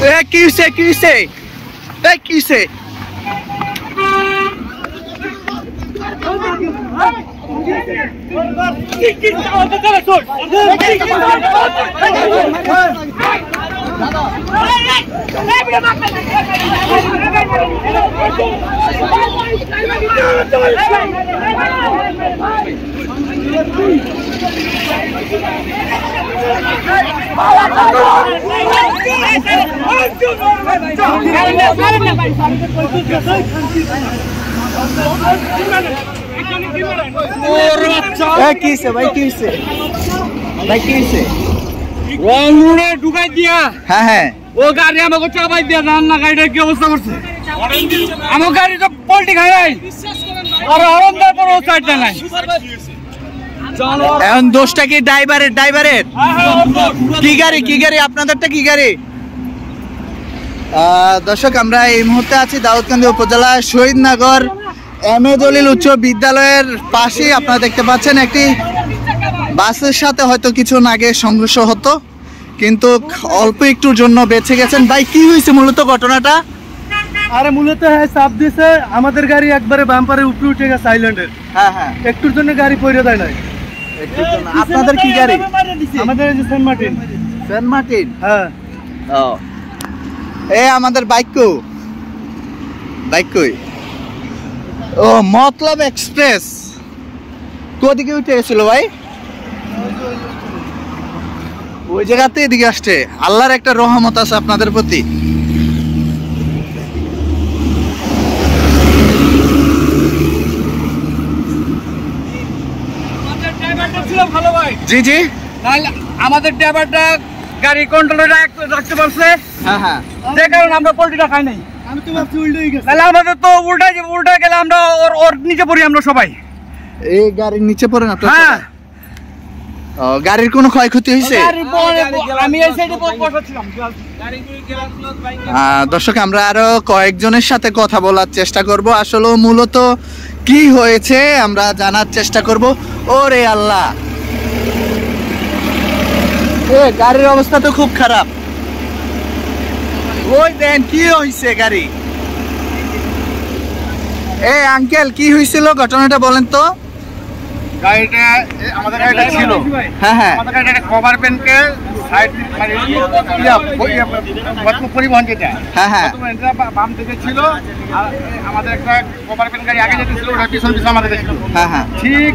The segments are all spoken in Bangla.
কিসে ঢুকাই দিয়া হ্যাঁ হ্যাঁ ও গাড়ি আমাকে চাপাই দিয়া রান্না গাড়িটার কি অবস্থা করছে আমার গাড়ি তো পল্টি খাই নাই আর হরন দেওয়ার পর ও সাইডটা নাই এখন দোষটা কি ড্রাইভারের কি গাড়ি আপনাদেরটা কি গাড়ি? দর্শক আমরা এই মুহূর্তে আছি দাউদকান্দি উপজেলা শহীদনগর এম.এ. জলিল উচ্চ বিদ্যালয়ের পাশে। আপনারা দেখতে পাচ্ছেন একটি বাসের সাথে হয়তো কিছুক্ষণ আগে সংঘর্ষ হতো, কিন্তু অল্প একটুর জন্য বেঁচে গেছেন। ভাই কি হয়েছে মূলত ঘটনাটা? আরে মূলত চাপ দিছে আমাদের গাড়ি একবারে বাম্পারের উপরে উঠে গেছে আইল্যান্ডের। হ্যাঁ হ্যাঁ একটুর জন্য গাড়ি পড়ে যায় নাই। আপনাদের কি গাড়ি? আমাদের এই যে সেন্ট মার্টিন। হ্যাঁ ও আমাদের বাইক কই? ও মতলব এক্সপ্রেস কোদিকে উঠে গেছিল ভাই? ওই জায়গাতে এদিকে আসছে। আল্লাহর একটা রহমত আছে আপনাদের প্রতি। জি জি আমাদের ড্রাইভারটা গাড়ি কন্ট্রোলে রাখতে পারছে। হ্যাঁ হ্যাঁ যে কারণে আমরা পল্টিটা খাই নাই। আমি তো ভাবছি উল্টেই গেছে। তাহলে আমাদের তো উল্টা গেলে আমরা ওর নিচে পড়ি আমরা সবাই। এই গাড়ির নিচে পড়েন আপনারা? হ্যাঁ। গাড়ির কোনো ক্ষয়ক্ষতি হয়েছে? আমি এই সাইডে বসেছিলাম। দর্শক আমরা আরো কয়েকজনের সাথে কথা বলার চেষ্টা করব, আসলে মূলত কি হয়েছে আমরা জানার চেষ্টা করব। ওরে আল্লাহ, গাড়ির অবস্থা তো খুব খারাপ। ওই দেন কি হয়েছে গাড়ি? আঙ্কেল কি হয়েছিল ঘটনাটা বলেন তো। গাড়িটা আমাদের গাড়িটা ছিল। হ্যাঁ হ্যাঁ আমাদের গাড়িটা কভার প্যান্টকে সাইড মানে পরিবহন যেটা হ্যাঁ হ্যাঁ বাম দিকে ছিল, আর আমাদের একটা কভার প্যান্ট গাড়ি আগে যেতে ছিল, ওটা পিছন আমাদের ছিল। হ্যাঁ হ্যাঁ ঠিক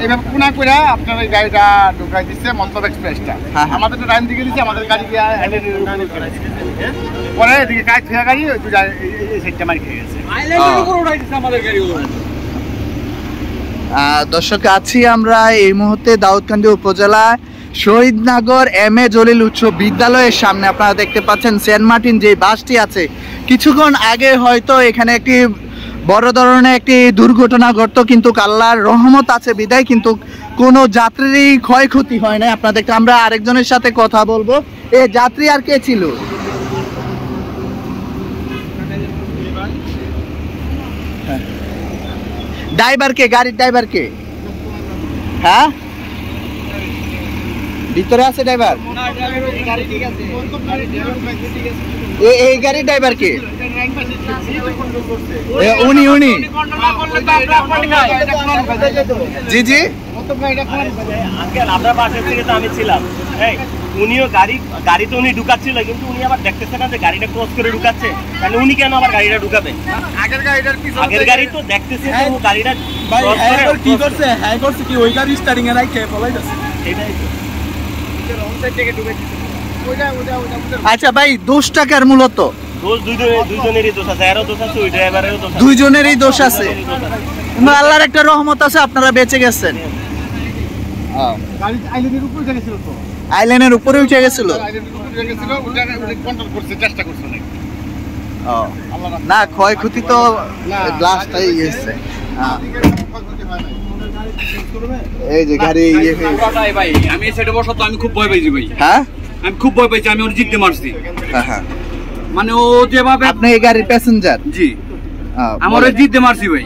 এইভাবে কোনা করে আপনার ওই গাড়িটা ঢুকাই দিচ্ছে মন্তব এক্সপ্রেসটা। আমাদের ডাইন দিকে দিচ্ছে, আমাদের গাড়ি পরে এদিকে কাজ থেকে গাড়ি ওই এই সাইডটা মারি খেয়ে গেছে। আমাদের গাড়ি দর্শক আছি আমরা এই মুহূর্তে দাউদকান্দি উপজেলা শহীদনগর এম.এ. জলিল উচ্চ বিদ্যালয়ের সামনে। আপনারা দেখতে পাচ্ছেন সেন্ট মার্টিন যে বাসটি আছে, কিছুক্ষণ আগে হয়তো এখানে একটি বড় ধরনের একটি দুর্ঘটনা ঘটতো, কিন্তু আল্লাহর রহমত আছে বিদায় কিন্তু কোনো যাত্রীরই ক্ষয়ক্ষতি হয় না। আপনাদেরকে আমরা আরেকজনের সাথে কথা বলবো। এই যাত্রী আর কে ছিল? ড্রাইভার কে? গাড়ির ড্রাইভার কে? হ্যাঁ ভিতরে আছে ড্রাইভার? এই গাড়ির ড্রাইভার কে? উনি জি জি আপনার পাশের থেকে তো আমি ছিলাম। উনিও গাড়িতে উনি ঢুকাচ্ছিল, কিন্তু উনি আবার দেখতেছে না যে গাড়িটা ক্রস করে ঢুকাচ্ছে, তাহলে উনি কেন আবার গাড়িটা ঢুকাবে? আগের গাড়ি তো দেখতেছে গাড়িটা কি করছে। হ্যাঁ করছে কি ওই গাড়ি স্টার্টিং এ রাখে পলাই যাচ্ছে। এটাই আচ্ছা ভাই, দোষ টাকার মূলত দোষ দুইজনেরই দোষ আছে, এরও দোষ আছে, ওই ড্রাইভারেরও দোষ আছে, দুইজনেরই দোষ আছে। আল্লাহর একটা রহমত আছে, আপনারা বেঁচে গেছেন। আইল্যান্ডের উপরে উঠে গেছিল। না ক্ষয়ক্ষতি তো গ্লাসটাই গেছে। এই যে গাড়ি ভাই আমি সেটা বসতো, আমি খুব ভয় পেয়েছি ভাই। হ্যাঁ আমি খুব ভয় পেয়েছি, আমি ওর জিততে মারছি। হ্যাঁ হ্যাঁ মানে ও যেভাবে। আপনি এই গাড়ির প্যাসেঞ্জার? জি। আমার ওই জিতে মারছি ভাই।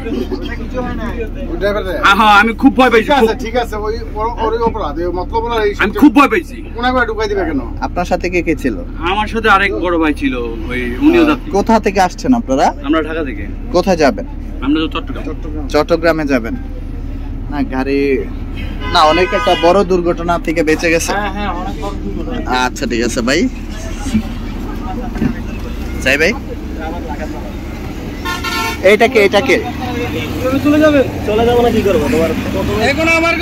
হ্যাঁ আমি খুব ভয় পাইছি, ঠিক আছে ওই ওর অপরাধ মতলব না। আমি খুব ভয় পাইছি। ওনাকে ঢুকাই দিবে কেন? আপনার সাথে কে কে ছিল? আমার সাথে আরেক বড় ভাই ছিল, ওই উনিও যাত্রী। কোথা থেকে আসছেন আপনারা? আমরা ঢাকা থেকে। কোথায় যাবেন? আমরা তো চট্টগ্রাম। চট্টগ্রামে যাবেন না? গাড়ি না, অনেক একটা বড় দুর্ঘটনা থেকে বেঁচে গেছে। আচ্ছা ঠিক আছে ভাই। যাই ভাই, এইটাকে চলে যাবো না কি করবো তোমার? এখন আমার